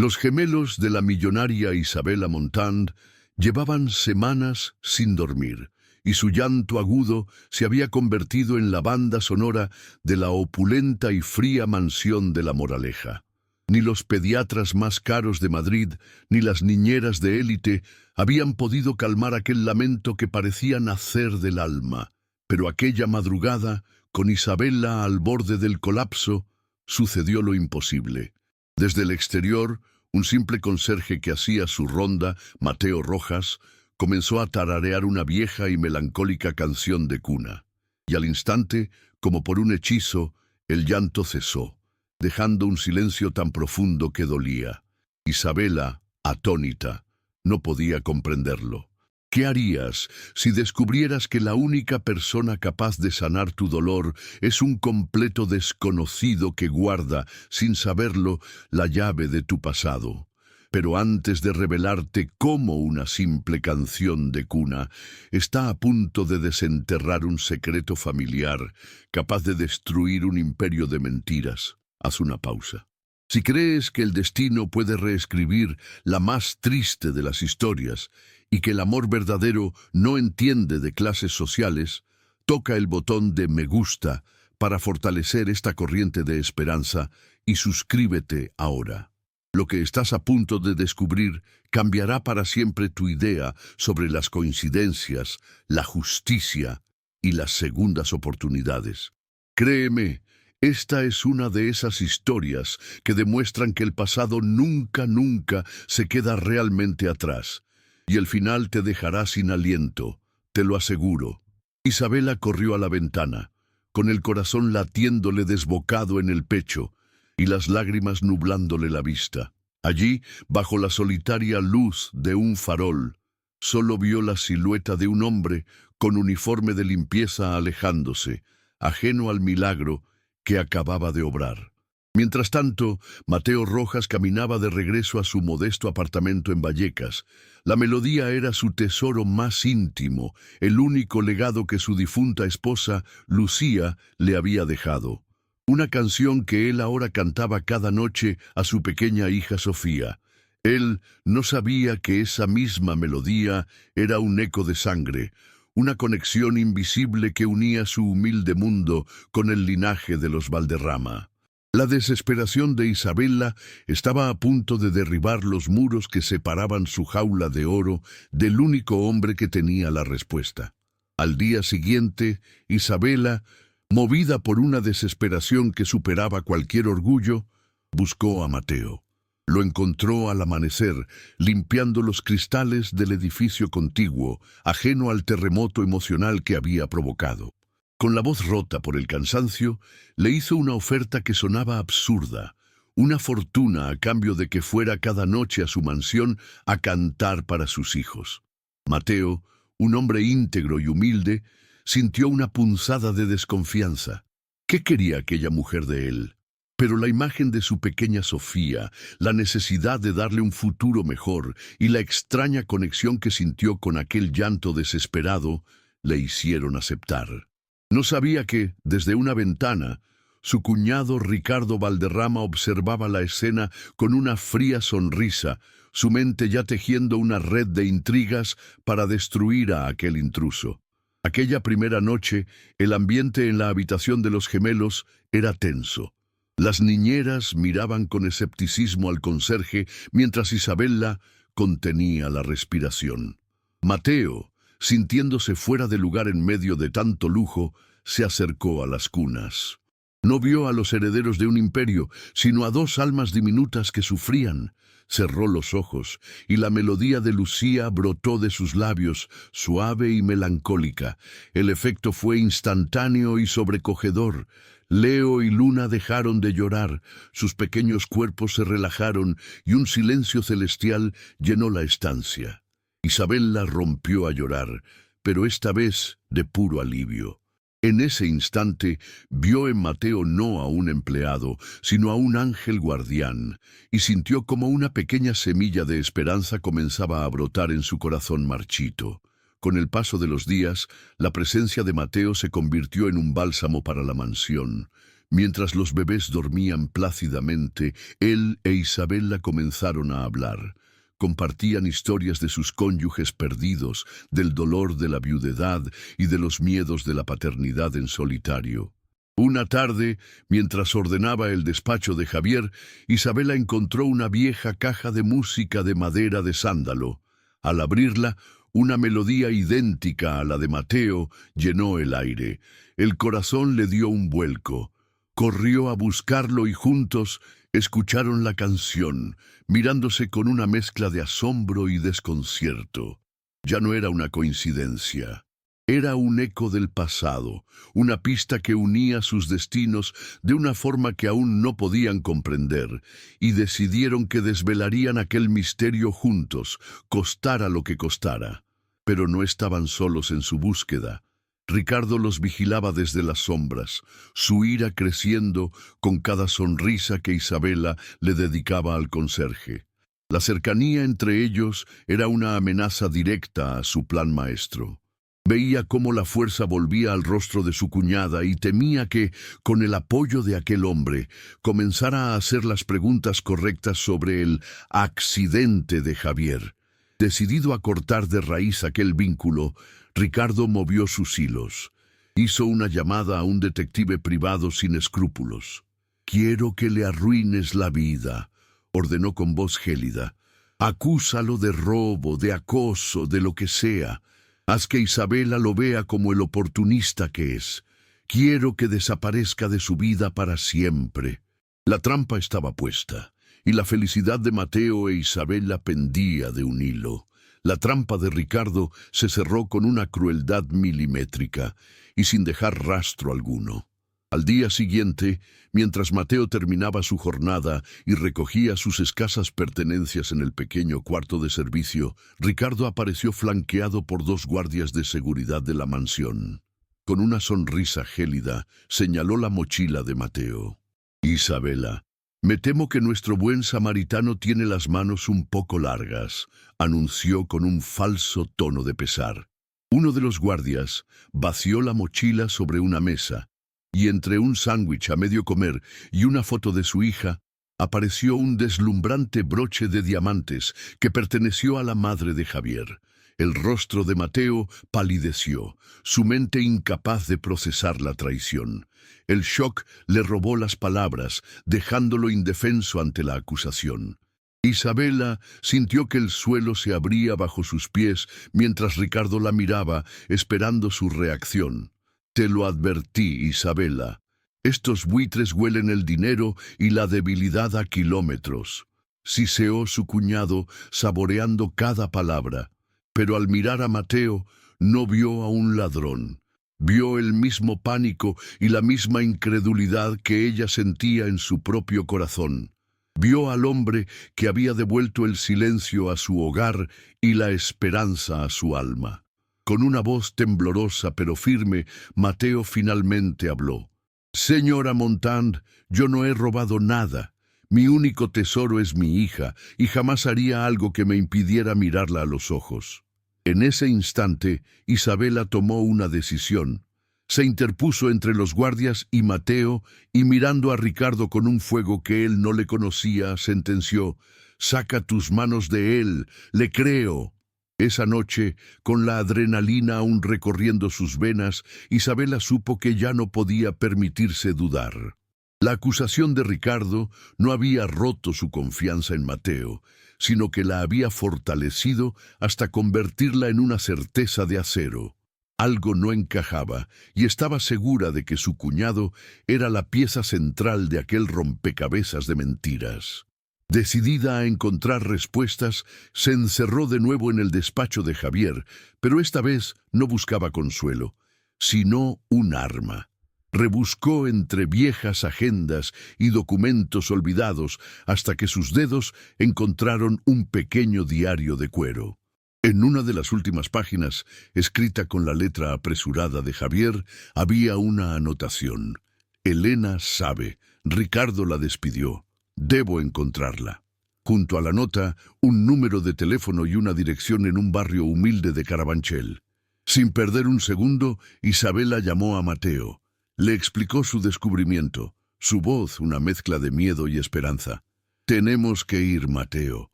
Los gemelos de la millonaria Isabella Montand llevaban semanas sin dormir, y su llanto agudo se había convertido en la banda sonora de la opulenta y fría mansión de La Moraleja. Ni los pediatras más caros de Madrid, ni las niñeras de élite habían podido calmar aquel lamento que parecía nacer del alma. Pero aquella madrugada, con Isabella al borde del colapso, sucedió lo imposible. Desde el exterior, un simple conserje que hacía su ronda, Mateo Rojas, comenzó a tararear una vieja y melancólica canción de cuna. Y al instante, como por un hechizo, el llanto cesó, dejando un silencio tan profundo que dolía. Isabella, atónita, no podía comprenderlo. ¿Qué harías si descubrieras que la única persona capaz de sanar tu dolor es un completo desconocido que guarda, sin saberlo, la llave de tu pasado? Pero antes de revelarte cómo una simple canción de cuna está a punto de desenterrar un secreto familiar capaz de destruir un imperio de mentiras, haz una pausa. Si crees que el destino puede reescribir la más triste de las historias y que el amor verdadero no entiende de clases sociales, toca el botón de me gusta para fortalecer esta corriente de esperanza y suscríbete ahora. Lo que estás a punto de descubrir cambiará para siempre tu idea sobre las coincidencias, la justicia y las segundas oportunidades. Créeme, esta es una de esas historias que demuestran que el pasado nunca se queda realmente atrás, y el final te dejará sin aliento, te lo aseguro. Isabella corrió a la ventana, con el corazón latiéndole desbocado en el pecho y las lágrimas nublándole la vista. Allí, bajo la solitaria luz de un farol, solo vio la silueta de un hombre con uniforme de limpieza alejándose, ajeno al milagro que acababa de obrar. Mientras tanto, Mateo Rojas caminaba de regreso a su modesto apartamento en Vallecas. La melodía era su tesoro más íntimo, el único legado que su difunta esposa, Lucía, le había dejado. Una canción que él ahora cantaba cada noche a su pequeña hija Sofía. Él no sabía que esa misma melodía era un eco de sangre, una conexión invisible que unía su humilde mundo con el linaje de los Valderrama. La desesperación de Isabella estaba a punto de derribar los muros que separaban su jaula de oro del único hombre que tenía la respuesta. Al día siguiente, Isabella, movida por una desesperación que superaba cualquier orgullo, buscó a Mateo. Lo encontró al amanecer, limpiando los cristales del edificio contiguo, ajeno al terremoto emocional que había provocado. Con la voz rota por el cansancio, le hizo una oferta que sonaba absurda, una fortuna a cambio de que fuera cada noche a su mansión a cantar para sus hijos. Mateo, un hombre íntegro y humilde, sintió una punzada de desconfianza. ¿Qué quería aquella mujer de él? Pero la imagen de su pequeña Sofía, la necesidad de darle un futuro mejor y la extraña conexión que sintió con aquel llanto desesperado le hicieron aceptar. No sabía que, desde una ventana, su cuñado Ricardo Valderrama observaba la escena con una fría sonrisa, su mente ya tejiendo una red de intrigas para destruir a aquel intruso. Aquella primera noche, el ambiente en la habitación de los gemelos era tenso. Las niñeras miraban con escepticismo al conserje, mientras Isabella contenía la respiración. Mateo, sintiéndose fuera de lugar en medio de tanto lujo, se acercó a las cunas. No vio a los herederos de un imperio, sino a dos almas diminutas que sufrían. Cerró los ojos, y la melodía de Lucía brotó de sus labios, suave y melancólica. El efecto fue instantáneo y sobrecogedor. Leo y Luna dejaron de llorar, sus pequeños cuerpos se relajaron y un silencio celestial llenó la estancia. Isabella rompió a llorar, pero esta vez de puro alivio. En ese instante vio en Mateo no a un empleado, sino a un ángel guardián, y sintió como una pequeña semilla de esperanza comenzaba a brotar en su corazón marchito. Con el paso de los días, la presencia de Mateo se convirtió en un bálsamo para la mansión. Mientras los bebés dormían plácidamente, él e Isabela comenzaron a hablar. Compartían historias de sus cónyuges perdidos, del dolor de la viudedad y de los miedos de la paternidad en solitario. Una tarde, mientras ordenaba el despacho de Javier, Isabela encontró una vieja caja de música de madera de sándalo. Al abrirla, una melodía idéntica a la de Mateo llenó el aire. El corazón le dio un vuelco. Corrió a buscarlo y juntos escucharon la canción, mirándose con una mezcla de asombro y desconcierto. Ya no era una coincidencia. Era un eco del pasado, una pista que unía sus destinos de una forma que aún no podían comprender, y decidieron que desvelarían aquel misterio juntos, costara lo que costara. Pero no estaban solos en su búsqueda. Ricardo los vigilaba desde las sombras, su ira creciendo con cada sonrisa que Isabela le dedicaba al conserje. La cercanía entre ellos era una amenaza directa a su plan maestro. Veía cómo la fuerza volvía al rostro de su cuñada y temía que, con el apoyo de aquel hombre, comenzara a hacer las preguntas correctas sobre el accidente de Javier. Decidido a cortar de raíz aquel vínculo, Ricardo movió sus hilos. Hizo una llamada a un detective privado sin escrúpulos. «Quiero que le arruines la vida», ordenó con voz gélida. «Acúsalo de robo, de acoso, de lo que sea. Haz que Isabela lo vea como el oportunista que es. Quiero que desaparezca de su vida para siempre». La trampa estaba puesta, y la felicidad de Mateo e Isabela pendía de un hilo. La trampa de Ricardo se cerró con una crueldad milimétrica y sin dejar rastro alguno. Al día siguiente, mientras Mateo terminaba su jornada y recogía sus escasas pertenencias en el pequeño cuarto de servicio, Ricardo apareció flanqueado por 2 guardias de seguridad de la mansión. Con una sonrisa gélida, señaló la mochila de Mateo. «Isabela, me temo que nuestro buen samaritano tiene las manos un poco largas», anunció con un falso tono de pesar. Uno de los guardias vació la mochila sobre una mesa, y entre un sándwich a medio comer y una foto de su hija, apareció un deslumbrante broche de diamantes que perteneció a la madre de Javier. El rostro de Mateo palideció, su mente incapaz de procesar la traición. El shock le robó las palabras, dejándolo indefenso ante la acusación. Isabela sintió que el suelo se abría bajo sus pies mientras Ricardo la miraba, esperando su reacción. «Te lo advertí, Isabela. Estos buitres huelen el dinero y la debilidad a kilómetros», siseó su cuñado, saboreando cada palabra. Pero al mirar a Mateo, no vio a un ladrón. Vio el mismo pánico y la misma incredulidad que ella sentía en su propio corazón. Vio al hombre que había devuelto el silencio a su hogar y la esperanza a su alma. Con una voz temblorosa pero firme, Mateo finalmente habló. «Señora Montand, yo no he robado nada. Mi único tesoro es mi hija, y jamás haría algo que me impidiera mirarla a los ojos». En ese instante, Isabela tomó una decisión. Se interpuso entre los guardias y Mateo, y mirando a Ricardo con un fuego que él no le conocía, sentenció: «Saca tus manos de él, le creo». Esa noche, con la adrenalina aún recorriendo sus venas, Isabela supo que ya no podía permitirse dudar. La acusación de Ricardo no había roto su confianza en Mateo, sino que la había fortalecido hasta convertirla en una certeza de acero. Algo no encajaba, y estaba segura de que su cuñado era la pieza central de aquel rompecabezas de mentiras. Decidida a encontrar respuestas, se encerró de nuevo en el despacho de Javier, pero esta vez no buscaba consuelo, sino un arma. Rebuscó entre viejas agendas y documentos olvidados hasta que sus dedos encontraron un pequeño diario de cuero. En una de las últimas páginas, escrita con la letra apresurada de Javier, había una anotación. «Elena sabe. Ricardo la despidió. Debo encontrarla». Junto a la nota, un número de teléfono y una dirección en un barrio humilde de Carabanchel. Sin perder un segundo, Isabela llamó a Mateo. Le explicó su descubrimiento. su voz una mezcla de miedo y esperanza. Tenemos que ir, Mateo,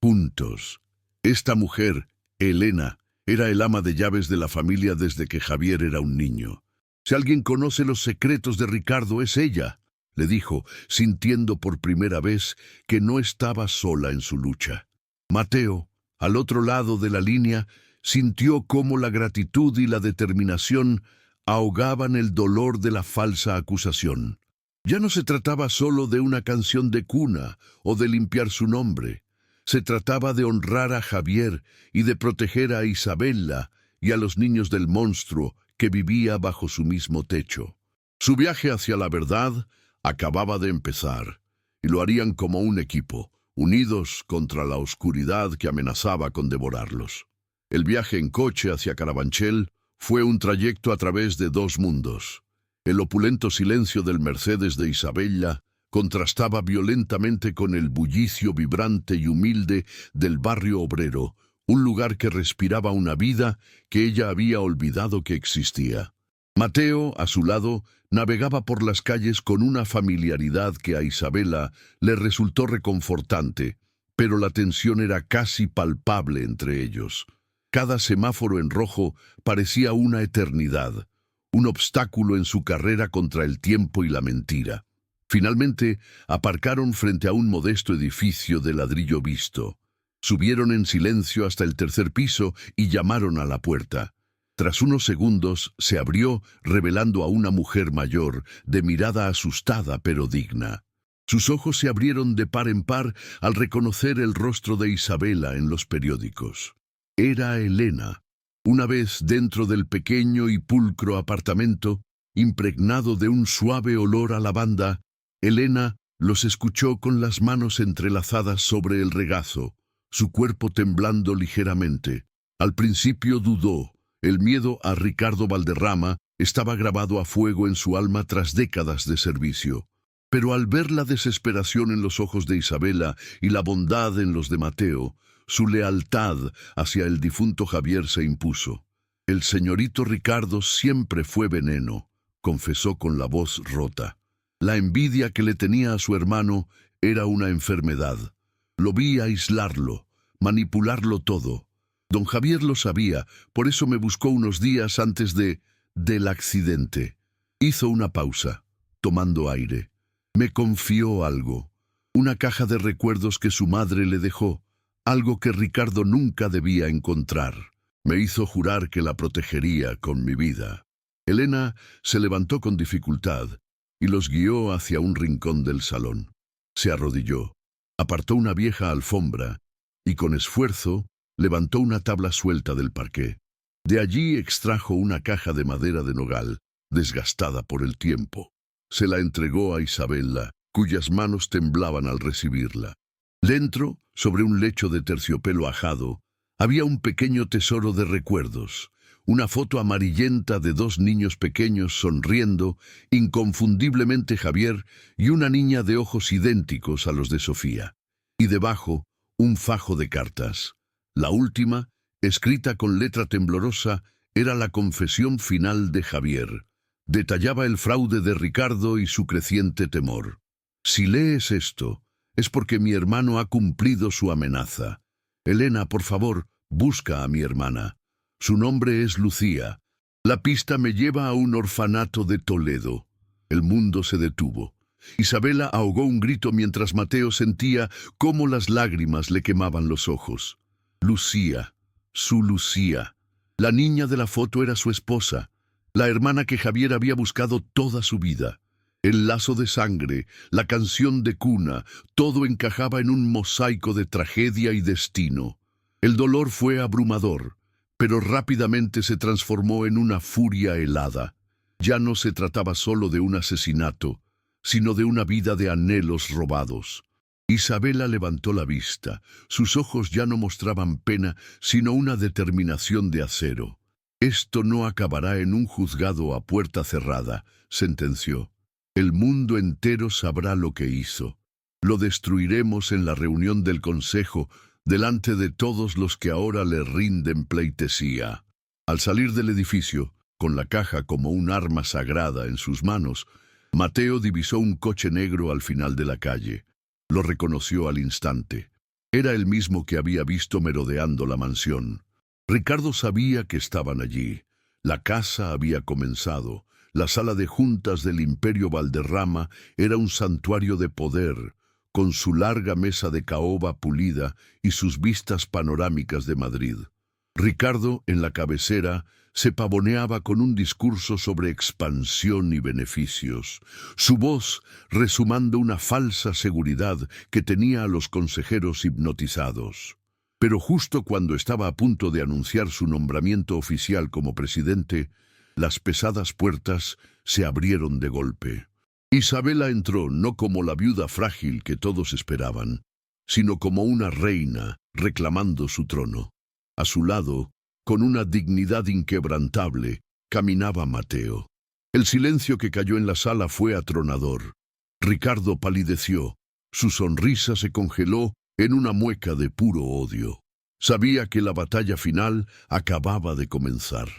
juntos. Esta mujer, Elena, era el ama de llaves de la familia desde que Javier era un niño. Si alguien conoce los secretos de Ricardo, es ella, le dijo, sintiendo por primera vez que no estaba sola en su lucha. Mateo, al otro lado de la línea, sintió cómo la gratitud y la determinación ahogaban el dolor de la falsa acusación. Ya no se trataba solo de una canción de cuna o de limpiar su nombre. Se trataba de honrar a Javier y de proteger a Isabela y a los niños del monstruo que vivía bajo su mismo techo. Su viaje hacia la verdad acababa de empezar, y lo harían como un equipo, unidos contra la oscuridad que amenazaba con devorarlos. El viaje en coche hacia Carabanchel fue un trayecto a través de dos mundos. El opulento silencio del Mercedes de Isabella contrastaba violentamente con el bullicio vibrante y humilde del barrio obrero, un lugar que respiraba una vida que ella había olvidado que existía. Mateo, a su lado, navegaba por las calles con una familiaridad que a Isabela le resultó reconfortante, pero la tensión era casi palpable entre ellos. Cada semáforo en rojo parecía una eternidad, un obstáculo en su carrera contra el tiempo y la mentira. Finalmente, aparcaron frente a un modesto edificio de ladrillo visto. Subieron en silencio hasta el tercer piso y llamaron a la puerta. Tras unos segundos, se abrió, revelando a una mujer mayor, de mirada asustada pero digna. Sus ojos se abrieron de par en par al reconocer el rostro de Isabela en los periódicos. Era Elena. Una vez dentro del pequeño y pulcro apartamento, impregnado de un suave olor a lavanda, Elena los escuchó con las manos entrelazadas sobre el regazo, su cuerpo temblando ligeramente. Al principio dudó. El miedo a Ricardo Valderrama estaba grabado a fuego en su alma tras décadas de servicio. Pero al ver la desesperación en los ojos de Isabela y la bondad en los de Mateo, su lealtad hacia el difunto Javier se impuso. El señorito Ricardo siempre fue veneno, confesó con la voz rota. La envidia que le tenía a su hermano era una enfermedad. Lo vi aislarlo, manipularlo todo. Don Javier lo sabía, por eso me buscó unos días antes del accidente. Hizo una pausa, tomando aire. Me confió algo, una caja de recuerdos que su madre le dejó, algo que Ricardo nunca debía encontrar. Me hizo jurar que la protegería con mi vida. Elena se levantó con dificultad y los guió hacia un rincón del salón. Se arrodilló, apartó una vieja alfombra y con esfuerzo levantó una tabla suelta del parqué. De allí extrajo una caja de madera de nogal, desgastada por el tiempo. Se la entregó a Isabela, cuyas manos temblaban al recibirla. Dentro, sobre un lecho de terciopelo ajado, había un pequeño tesoro de recuerdos, una foto amarillenta de dos niños pequeños sonriendo, inconfundiblemente Javier y una niña de ojos idénticos a los de Sofía. Y debajo, un fajo de cartas. La última, escrita con letra temblorosa, era la confesión final de Javier. Detallaba el fraude de Ricardo y su creciente temor. Si lees esto, es porque mi hermano ha cumplido su amenaza. Elena, por favor, busca a mi hermana. Su nombre es Lucía. La pista me lleva a un orfanato de Toledo. El mundo se detuvo. Isabela ahogó un grito mientras Mateo sentía cómo las lágrimas le quemaban los ojos. Lucía, su Lucía. La niña de la foto era su esposa, la hermana que Javier había buscado toda su vida. El lazo de sangre, la canción de cuna, todo encajaba en un mosaico de tragedia y destino. El dolor fue abrumador, pero rápidamente se transformó en una furia helada. Ya no se trataba solo de un asesinato, sino de una vida de anhelos robados. Isabela levantó la vista. Sus ojos ya no mostraban pena, sino una determinación de acero. Esto no acabará en un juzgado a puerta cerrada, sentenció. El mundo entero sabrá lo que hizo. Lo destruiremos en la reunión del consejo, delante de todos los que ahora le rinden pleitesía. Al salir del edificio, con la caja como un arma sagrada en sus manos, Mateo divisó un coche negro al final de la calle. Lo reconoció al instante. Era el mismo que había visto merodeando la mansión. Ricardo sabía que estaban allí. La casa había comenzado. La sala de juntas del Imperio Valderrama era un santuario de poder, con su larga mesa de caoba pulida y sus vistas panorámicas de Madrid. Ricardo, en la cabecera, se pavoneaba con un discurso sobre expansión y beneficios, su voz resumando una falsa seguridad que tenía a los consejeros hipnotizados. Pero justo cuando estaba a punto de anunciar su nombramiento oficial como presidente, las pesadas puertas se abrieron de golpe. Isabela entró no como la viuda frágil que todos esperaban, sino como una reina reclamando su trono. A su lado, con una dignidad inquebrantable, caminaba Mateo. El silencio que cayó en la sala fue atronador. Ricardo palideció. Su sonrisa se congeló en una mueca de puro odio. Sabía que la batalla final acababa de comenzar.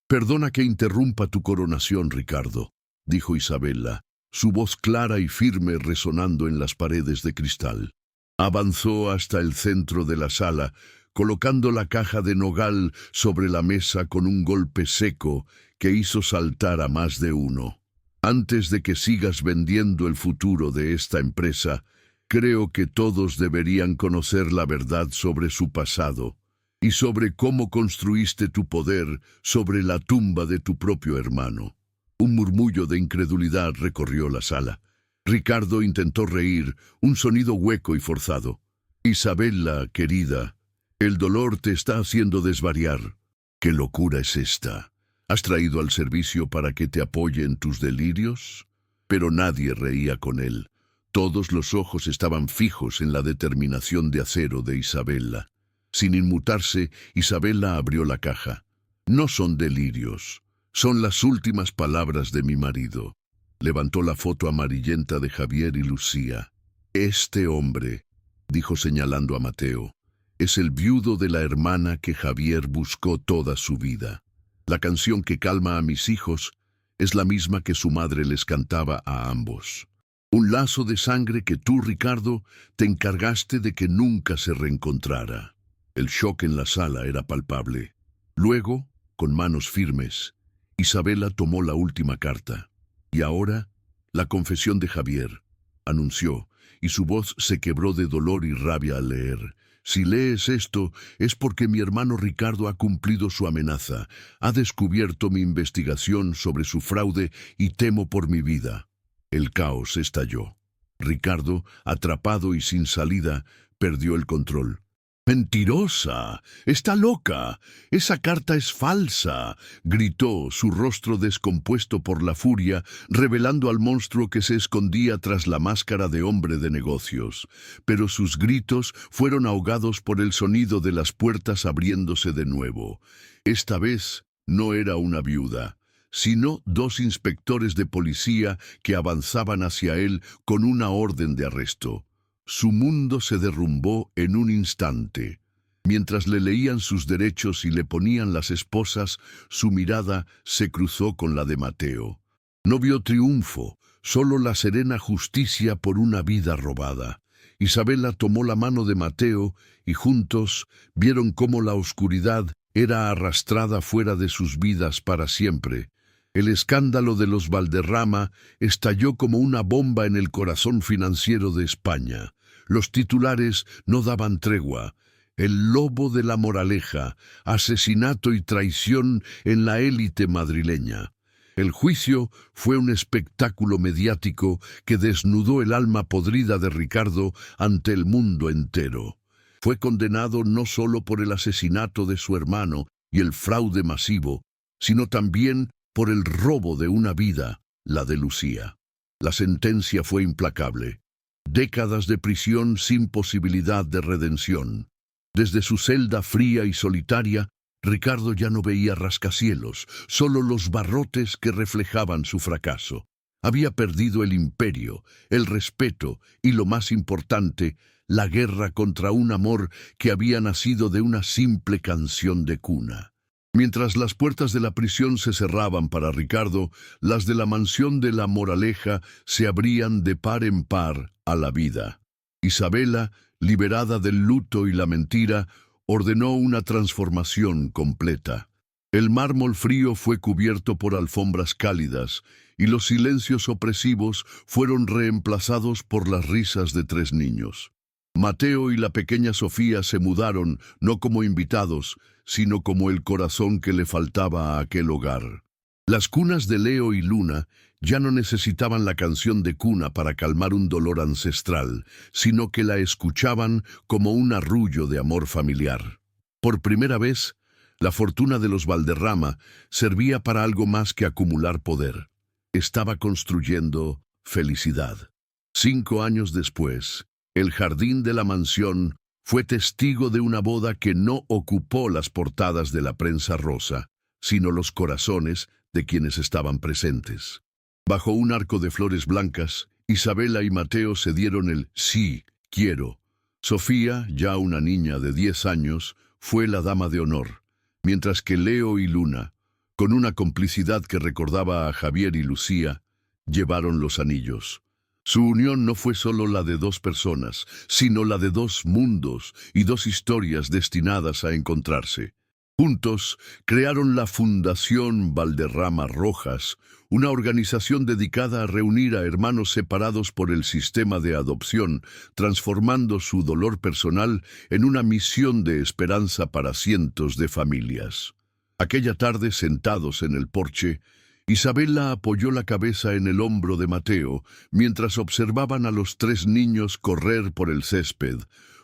«Perdona que interrumpa tu coronación, Ricardo», dijo Isabela, su voz clara y firme resonando en las paredes de cristal. Avanzó hasta el centro de la sala, colocando la caja de nogal sobre la mesa con un golpe seco que hizo saltar a más de uno. «Antes de que sigas vendiendo el futuro de esta empresa, creo que todos deberían conocer la verdad sobre su pasado y sobre cómo construiste tu poder sobre la tumba de tu propio hermano». Un murmullo de incredulidad recorrió la sala. Ricardo intentó reír, un sonido hueco y forzado. «Isabela, querida, el dolor te está haciendo desvariar». «¿Qué locura es esta? ¿Has traído al servicio para que te apoye en tus delirios?» Pero nadie reía con él. Todos los ojos estaban fijos en la determinación de acero de Isabela. Sin inmutarse, Isabela abrió la caja. «No son delirios. Son las últimas palabras de mi marido». Levantó la foto amarillenta de Javier y Lucía. «Este hombre», dijo señalando a Mateo, «es el viudo de la hermana que Javier buscó toda su vida. La canción que calma a mis hijos es la misma que su madre les cantaba a ambos. Un lazo de sangre que tú, Ricardo, te encargaste de que nunca se reencontrara». El shock en la sala era palpable. Luego, con manos firmes, Isabela tomó la última carta. «Y ahora, la confesión de Javier», anunció, y su voz se quebró de dolor y rabia al leer. «Si lees esto, es porque mi hermano Ricardo ha cumplido su amenaza, ha descubierto mi investigación sobre su fraude y temo por mi vida». El caos estalló. Ricardo, atrapado y sin salida, perdió el control. «¡Mentirosa! ¡Está loca! ¡Esa carta es falsa!», gritó, su rostro descompuesto por la furia, revelando al monstruo que se escondía tras la máscara de hombre de negocios. Pero sus gritos fueron ahogados por el sonido de las puertas abriéndose de nuevo. Esta vez no era una viuda, sino dos inspectores de policía que avanzaban hacia él con una orden de arresto. Su mundo se derrumbó en un instante. Mientras le leían sus derechos y le ponían las esposas, su mirada se cruzó con la de Mateo. No vio triunfo, solo la serena justicia por una vida robada. Isabela tomó la mano de Mateo y juntos vieron cómo la oscuridad era arrastrada fuera de sus vidas para siempre. El escándalo de los Valderrama estalló como una bomba en el corazón financiero de España. Los titulares no daban tregua. «El lobo de la Moraleja, asesinato y traición en la élite madrileña». El juicio fue un espectáculo mediático que desnudó el alma podrida de Ricardo ante el mundo entero. Fue condenado no solo por el asesinato de su hermano y el fraude masivo, sino también por el robo de una vida, la de Lucía. La sentencia fue implacable. Décadas de prisión sin posibilidad de redención. Desde su celda fría y solitaria, Ricardo ya no veía rascacielos, solo los barrotes que reflejaban su fracaso. Había perdido el imperio, el respeto y, lo más importante, la guerra contra un amor que había nacido de una simple canción de cuna. Mientras las puertas de la prisión se cerraban para Ricardo, las de la mansión de La Moraleja se abrían de par en par a la vida. Isabela, liberada del luto y la mentira, ordenó una transformación completa. El mármol frío fue cubierto por alfombras cálidas, y los silencios opresivos fueron reemplazados por las risas de 3 niños. Mateo y la pequeña Sofía se mudaron no como invitados, sino como el corazón que le faltaba a aquel hogar. Las cunas de Leo y Luna ya no necesitaban la canción de cuna para calmar un dolor ancestral, sino que la escuchaban como un arrullo de amor familiar. Por primera vez, la fortuna de los Valderrama servía para algo más que acumular poder. Estaba construyendo felicidad. 5 años después, el jardín de la mansión fue testigo de una boda que no ocupó las portadas de la prensa rosa, sino los corazones de quienes estaban presentes. Bajo un arco de flores blancas, Isabela y Mateo se dieron el «sí, quiero». Sofía, ya una niña de 10 años, fue la dama de honor, mientras que Leo y Luna, con una complicidad que recordaba a Javier y Lucía, llevaron los anillos. Su unión no fue solo la de 2 personas, sino la de 2 mundos y 2 historias destinadas a encontrarse. Juntos crearon la Fundación Valderrama Rojas, una organización dedicada a reunir a hermanos separados por el sistema de adopción, transformando su dolor personal en una misión de esperanza para cientos de familias. Aquella tarde, sentados en el porche, Isabela apoyó la cabeza en el hombro de Mateo mientras observaban a los 3 niños correr por el césped,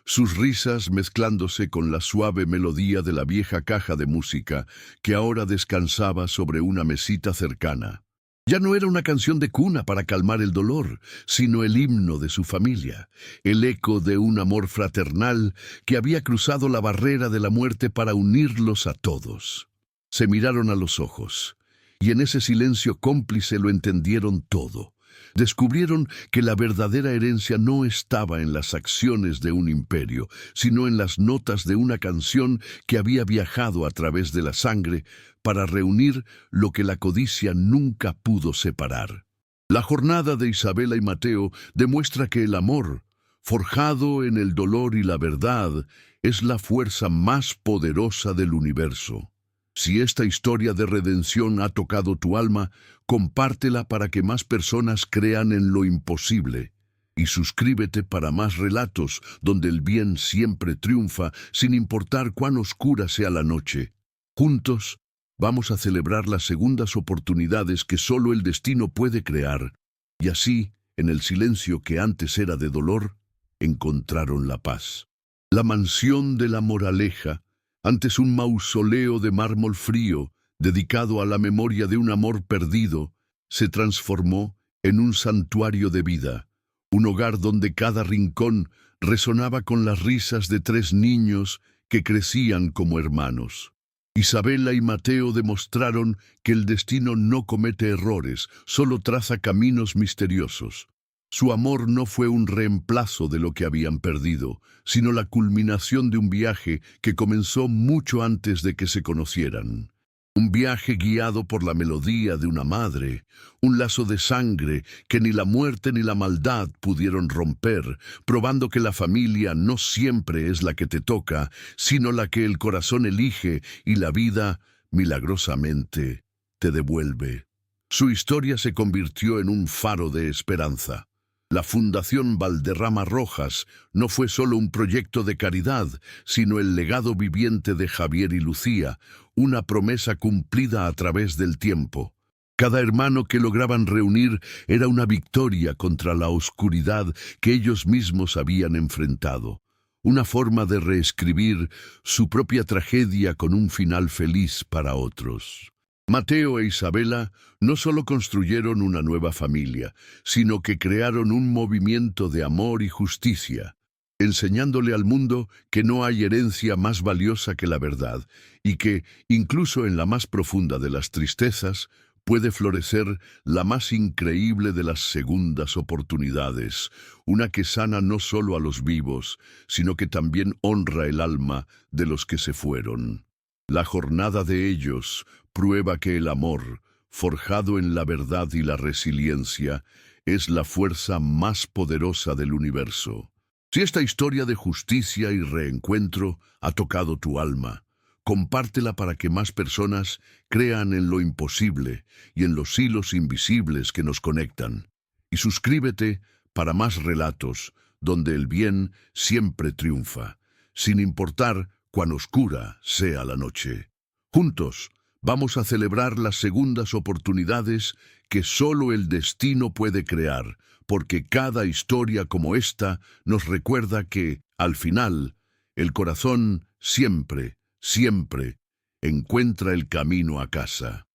sus risas mezclándose con la suave melodía de la vieja caja de música que ahora descansaba sobre una mesita cercana. Ya no era una canción de cuna para calmar el dolor, sino el himno de su familia, el eco de un amor fraternal que había cruzado la barrera de la muerte para unirlos a todos. Se miraron a los ojos, y en ese silencio cómplice lo entendieron todo. Descubrieron que la verdadera herencia no estaba en las acciones de un imperio, sino en las notas de una canción que había viajado a través de la sangre para reunir lo que la codicia nunca pudo separar. La jornada de Isabela y Mateo demuestra que el amor, forjado en el dolor y la verdad, es la fuerza más poderosa del universo. Si esta historia de redención ha tocado tu alma, compártela para que más personas crean en lo imposible. Y suscríbete para más relatos donde el bien siempre triunfa, sin importar cuán oscura sea la noche. Juntos, vamos a celebrar las segundas oportunidades que solo el destino puede crear. Y así, en el silencio que antes era de dolor, encontraron la paz. La mansión de La Moraleja, antes un mausoleo de mármol frío, dedicado a la memoria de un amor perdido, se transformó en un santuario de vida, un hogar donde cada rincón resonaba con las risas de 3 niños que crecían como hermanos. Isabela y Mateo demostraron que el destino no comete errores, solo traza caminos misteriosos. Su amor no fue un reemplazo de lo que habían perdido, sino la culminación de un viaje que comenzó mucho antes de que se conocieran. Un viaje guiado por la melodía de una madre, un lazo de sangre que ni la muerte ni la maldad pudieron romper, probando que la familia no siempre es la que te toca, sino la que el corazón elige y la vida, milagrosamente, te devuelve. Su historia se convirtió en un faro de esperanza. La Fundación Valderrama Rojas no fue solo un proyecto de caridad, sino el legado viviente de Javier y Lucía, una promesa cumplida a través del tiempo. Cada hermano que lograban reunir era una victoria contra la oscuridad que ellos mismos habían enfrentado. Una forma de reescribir su propia tragedia con un final feliz para otros. Mateo e Isabela no solo construyeron una nueva familia, sino que crearon un movimiento de amor y justicia, enseñándole al mundo que no hay herencia más valiosa que la verdad, y que, incluso en la más profunda de las tristezas, puede florecer la más increíble de las segundas oportunidades, una que sana no solo a los vivos, sino que también honra el alma de los que se fueron. La jornada de ellos prueba que el amor, forjado en la verdad y la resiliencia, es la fuerza más poderosa del universo. Si esta historia de justicia y reencuentro ha tocado tu alma, compártela para que más personas crean en lo imposible y en los hilos invisibles que nos conectan. Y suscríbete para más relatos donde el bien siempre triunfa, sin importar cuán oscura sea la noche. Juntos vamos a celebrar las segundas oportunidades que solo el destino puede crear, porque cada historia como esta nos recuerda que, al final, el corazón siempre encuentra el camino a casa.